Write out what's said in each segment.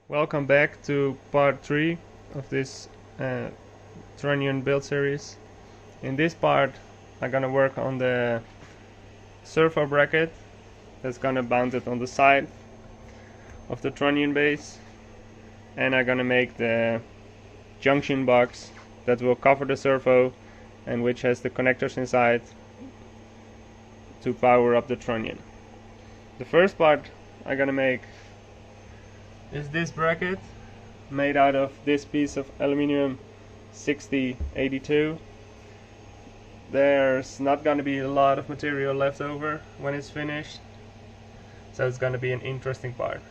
Welcome back to part 3 of this trunnion build series. In this part I'm gonna work on the Servo bracket that's gonna mount it on the side of the trunnion base, and I'm gonna make the junction box that will cover the servo and which has the connectors inside to power up the trunnion. The first part I'm gonna make is this bracket made out of this piece of aluminum 6082. There's not gonna be a lot of material left over when it's finished, so it's gonna be an interesting part.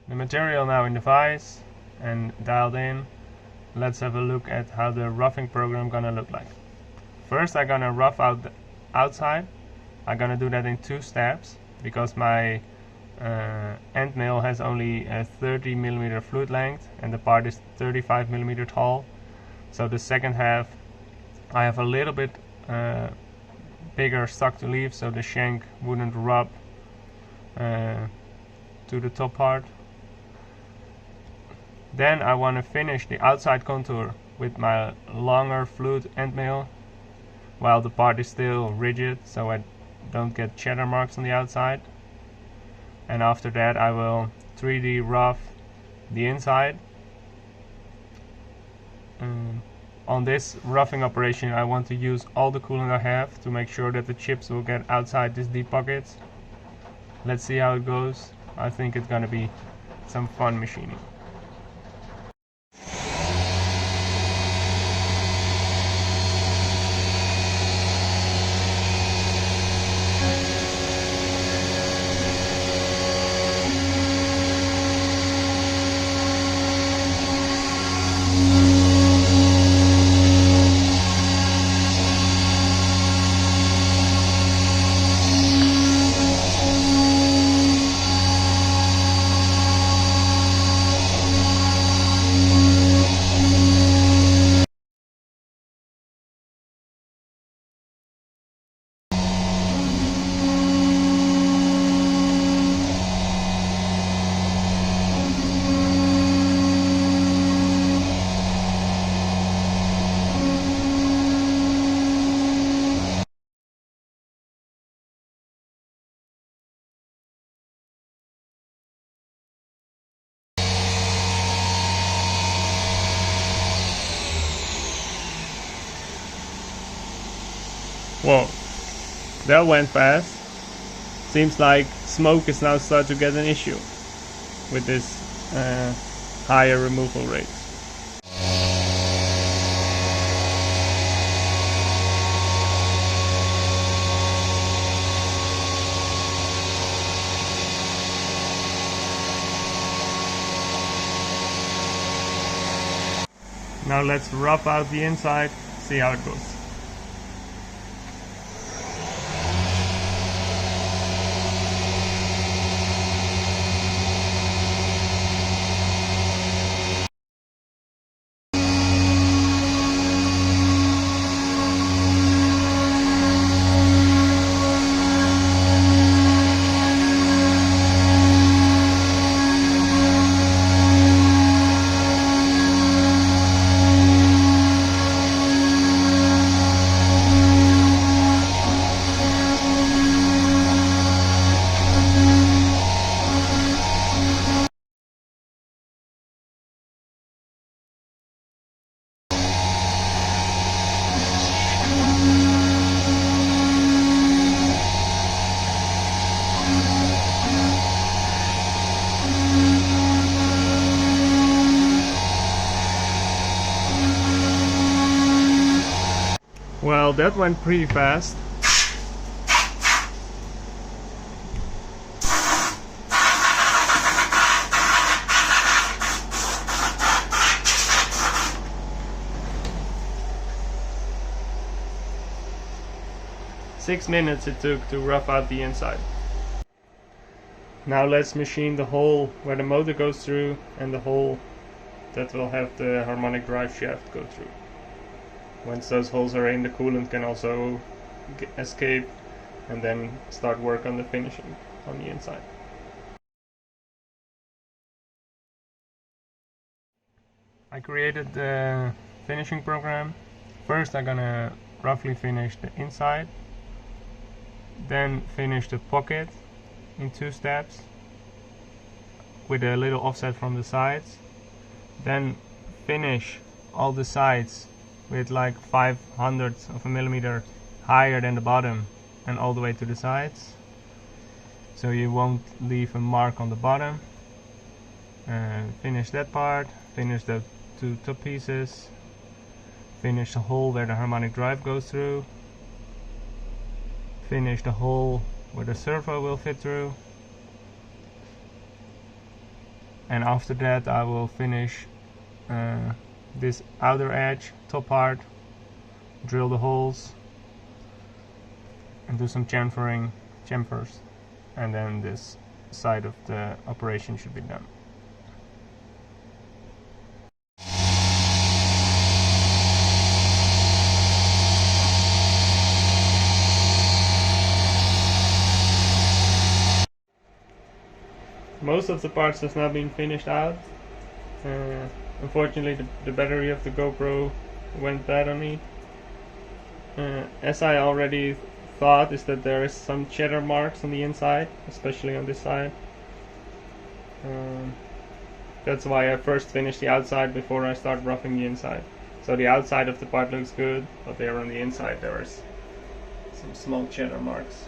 The material now in the vise and dialed in. Let's have a look at how the roughing program gonna look like. First I'm gonna rough out the outside. I'm gonna do that in 2 steps because my end mill has only a 30mm fluid length and the part is 35mm tall. So the second half I have a little bit bigger stock to leave so the shank wouldn't rub to the top part. Then I want to finish the outside contour with my longer fluid end mill while the part is still rigid, so I don't get cheddar marks on the outside. And after that I will 3D rough the inside. On this roughing operation I want to use all the coolant I have to make sure that the chips will get outside these deep pockets. Let's see how it goes. I think it's gonna be some fun machining. Whoa, that went fast. Seems like smoke is now starting to get an issue with this higher removal rate. Now let's rough out the inside, see how it goes. Well, that went pretty fast. Six minutes it took to rough out the inside. Now let's machine the hole where the motor goes through and the hole that will have the harmonic drive shaft go through. Once those holes are in, the coolant can also escape, and then start work on the finishing on the inside. I created the finishing program. First I'm gonna roughly finish the inside, then finish the pocket in 2 steps with a little offset from the sides, then finish all the sides with like 0.05 of a millimeter higher than the bottom and all the way to the sides, so you won't leave a mark on the bottom. Finish that part, finish the 2 top pieces, finish the hole where the harmonic drive goes through, finish the hole where the servo will fit through, and after that I will finish this outer edge, top part, drill the holes and do some chamfers, and then this side of the operation should be done. Most of the parts have now been finished out. Unfortunately the battery of the GoPro went bad on me. As I already thought, is that there is some cheddar marks on the inside, especially on this side. That's why I first finished the outside before I start roughing the inside. So the outside of the part looks good, but there on the inside there is some small cheddar marks.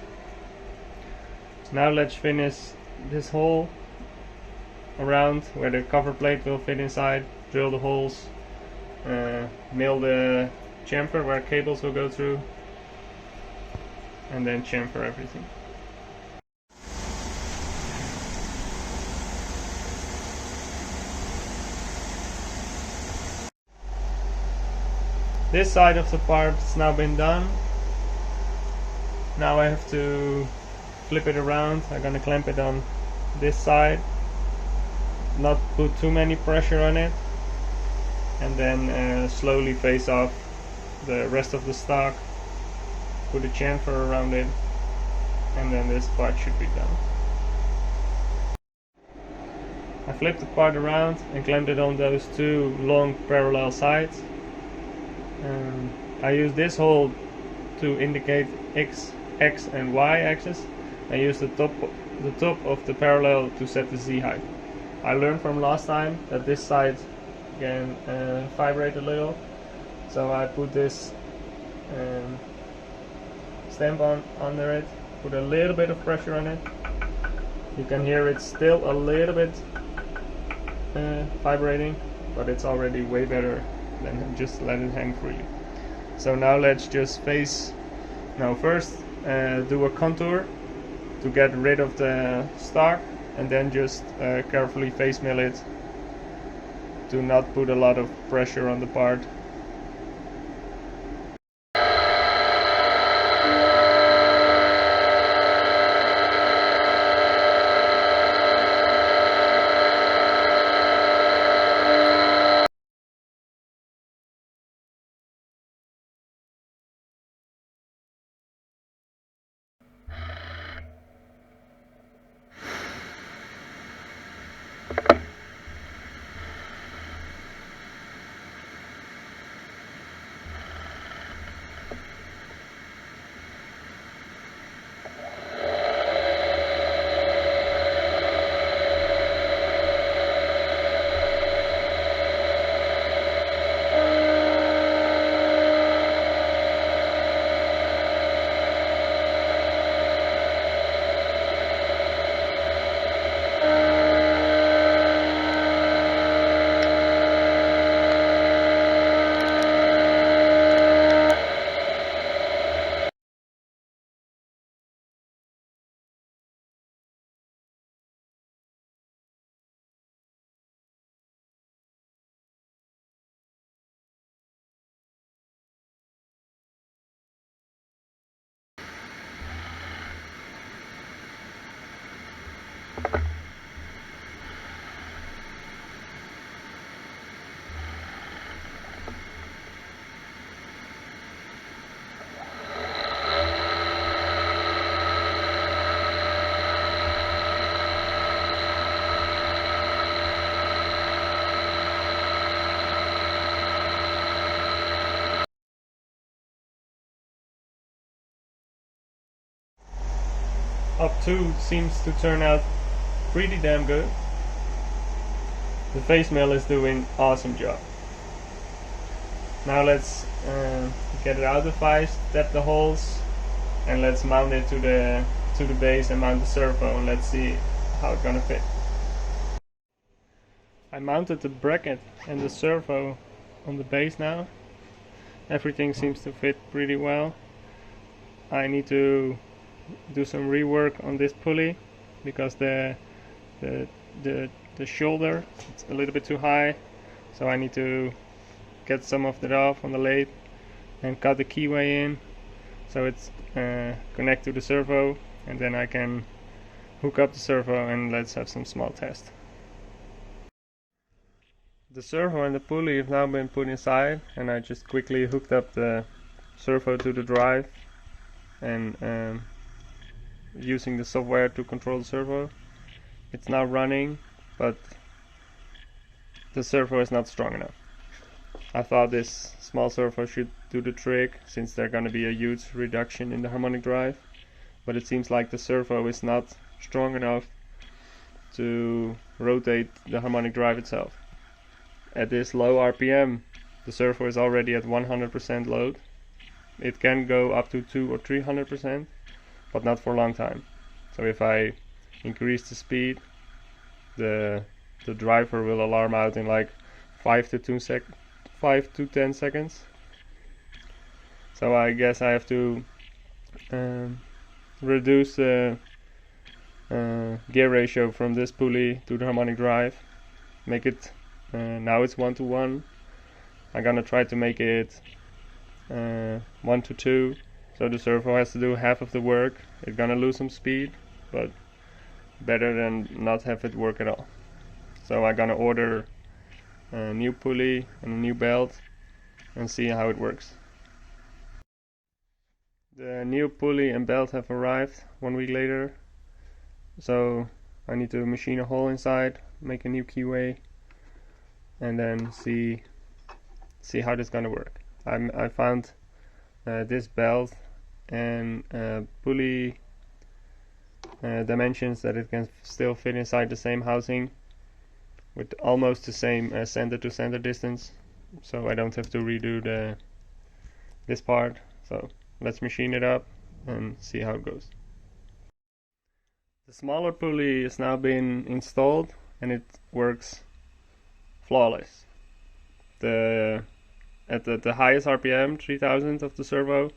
Now let's finish this hole around where the cover plate will fit inside, drill the holes, mill the chamfer where cables will go through, and then chamfer everything. This side of the part has now been done. Now I have to flip it around. I'm gonna clamp it on this side, not put too many pressure on it, and then slowly face off the rest of the stock, put a chamfer around it, and then this part should be done. I flipped the part around and clamped it on those 2 long parallel sides. I use this hole to indicate X and Y axis. I use the top of the parallel to set the Z height. I learned from last time that this side can vibrate a little, so I put this stamp under it, put a little bit of pressure on it. You can hear it's still a little bit vibrating, but it's already way better than just let it hang free. So now let's just first do a contour to get rid of the stock, and then just carefully face mill it to not put a lot of pressure on the part. up to seems to turn out pretty damn good. The face mill is doing awesome job. Now let's get it out of ice, step the holes, and let's mount it to the base and mount the servo, and let's see how it's gonna fit. I mounted the bracket and the servo on the base now. Everything seems to fit pretty well. I need to do some rework on this pulley because the shoulder is a little bit too high, so I need to get some of it off on the lathe and cut the keyway in so it's connect to the servo, and then I can hook up the servo and let's have some small test. The servo and the pulley have now been put inside, and I just quickly hooked up the servo to the drive and using the software to control the servo. It's now running, but the servo is not strong enough. I thought this small servo should do the trick, since there's going to be a huge reduction in the harmonic drive, but it seems like the servo is not strong enough to rotate the harmonic drive itself. At this low RPM, the servo is already at 100% load. It can go up to 200 or 300%, but not for a long time. So if I increase the speed, the driver will alarm out in like 5 to 10 seconds. So I guess I have to reduce the gear ratio from this pulley to the harmonic drive, make it now it's 1:1. I'm gonna try to make it 1:2, so the servo has to do half of the work. It's gonna lose some speed, but better than not have it work at all. So I'm gonna order a new pulley and a new belt and see how it works. The new pulley and belt have arrived 1 week later, so I need to machine a hole inside, make a new keyway, and then see how this is gonna work. I found this belt and pulley dimensions that it can still fit inside the same housing with almost the same center to center distance, so I don't have to redo this part. So let's machine it up and see how it goes. The smaller pulley has now been installed and it works flawless. At the highest RPM, 3000 of the servo,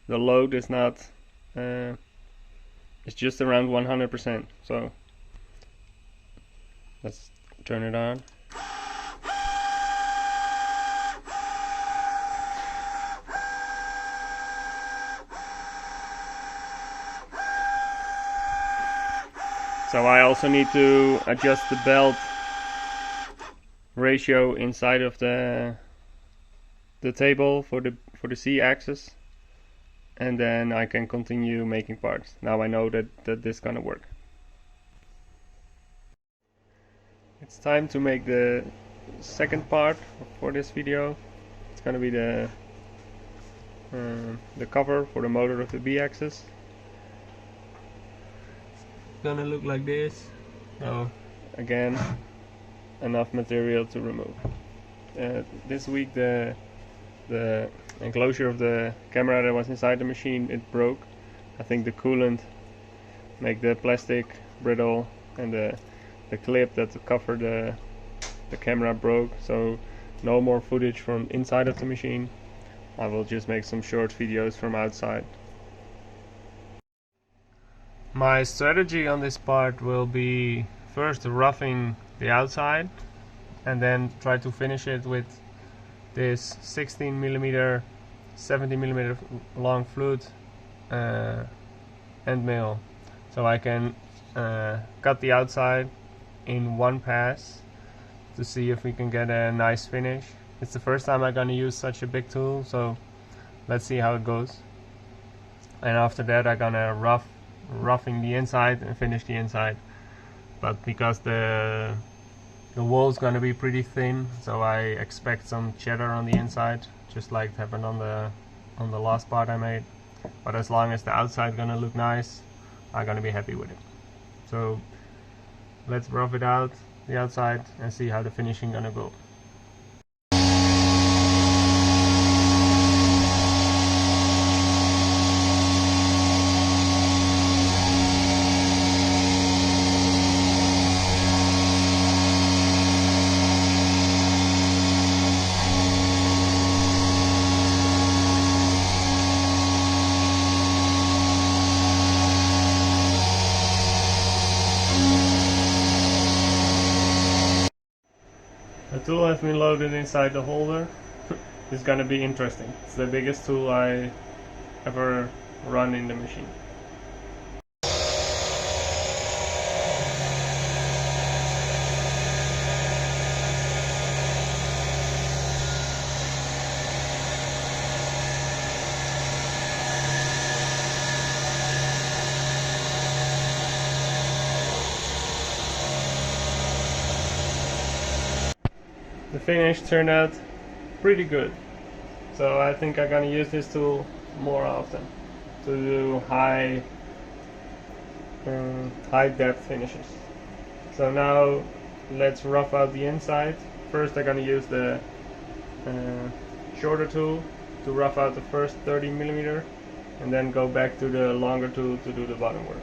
the load is not it's just around 100%. So let's turn it on. So I also need to adjust the belt ratio inside of the table for the Z-axis, and then I can continue making parts. Now I know that this is gonna work. It's time to make the second part for this video. It's gonna be the cover for the motor of the B-axis. It's gonna look like this. So again, enough material to remove. This week the enclosure of the camera that was inside the machine, it broke. I think the coolant make the plastic brittle, and the clip that covered the camera broke, so no more footage from inside of the machine. I will just make some short videos from outside. My strategy on this part will be first roughing the outside and then try to finish it with this 16mm 70mm long flute end mill, so I can cut the outside in one pass to see if we can get a nice finish. It's the first time I'm gonna use such a big tool, so let's see how it goes. And after that I'm gonna roughing the inside and finish the inside. But because the wall is gonna be pretty thin, so I expect some cheddar on the inside, just like it happened on the last part I made. But as long as the outside gonna look nice, I'm gonna be happy with it. So let's rough it out the outside and see how the finishing gonna go. The tool has been loaded inside the holder. It's gonna be interesting. It's the biggest tool I ever run in the machine. The finish turned out pretty good, so I think I'm gonna use this tool more often to do high depth finishes. So now let's rough out the inside. First I'm gonna use the shorter tool to rough out the first 30mm and then go back to the longer tool to do the bottom work.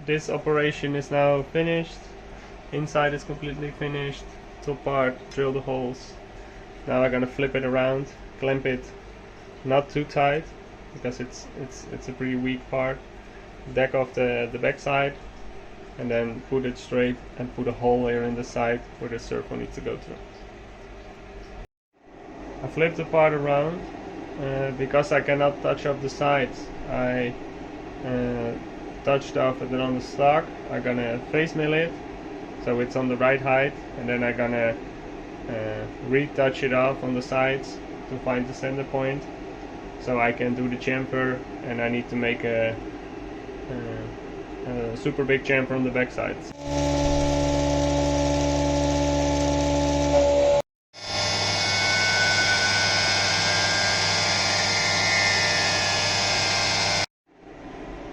This operation is now finished. Inside is completely finished. Top part, drill the holes. Now I'm gonna flip it around, clamp it not too tight because it's a pretty weak part. Deck off the back side and then put it straight and put a hole here in the side where the servo needs to go through. I flipped the part around because I cannot touch up the sides. I touched off it on the stock. I'm gonna face mill it so it's on the right height, and then I'm gonna retouch it off on the sides to find the center point so I can do the chamfer, and I need to make a super big chamfer on the back sides.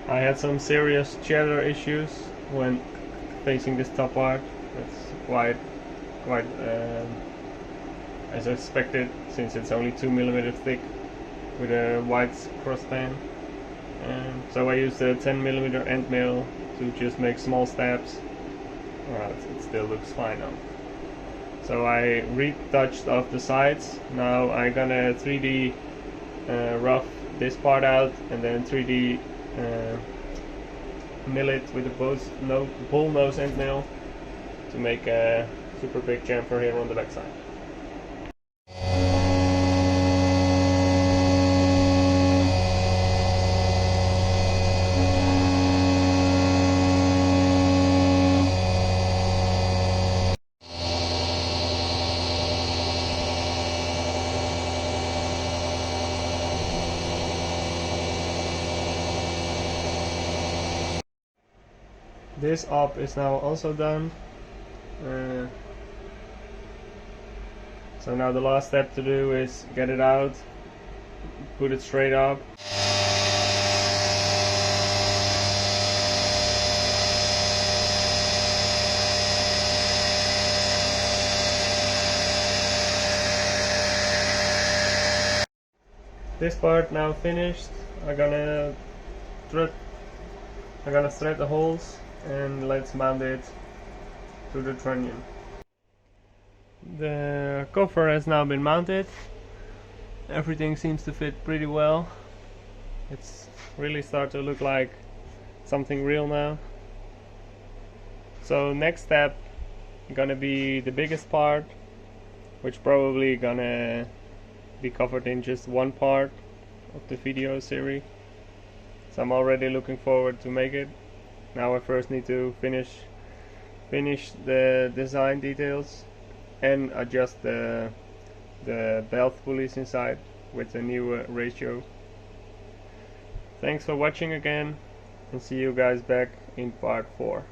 I had some serious chatter issues when facing this top part. It's quite as expected, since it's only 2mm thick with a wide crossspan. So I used a 10mm end mill to just make small stabs. Well, it still looks fine now. So I retouched off the sides. Now I'm gonna 3D rough this part out and then 3D mill it with a bull nose end mill to make a super big chamfer here on the back side. This op is now also done. So now the last step to do is get it out, put it straight up. This part now finished. I'm gonna thread the holes and let's mount it to the trunnion. The cover has now been mounted. Everything seems to fit pretty well. It's really starting to look like something real now. So next step gonna be the biggest part, which probably gonna be covered in just one part of the video series. So I'm already looking forward to make it. Now I first need to finish the design details and adjust the belt pulleys inside with the new ratio. Thanks for watching again, and see you guys back in part 4.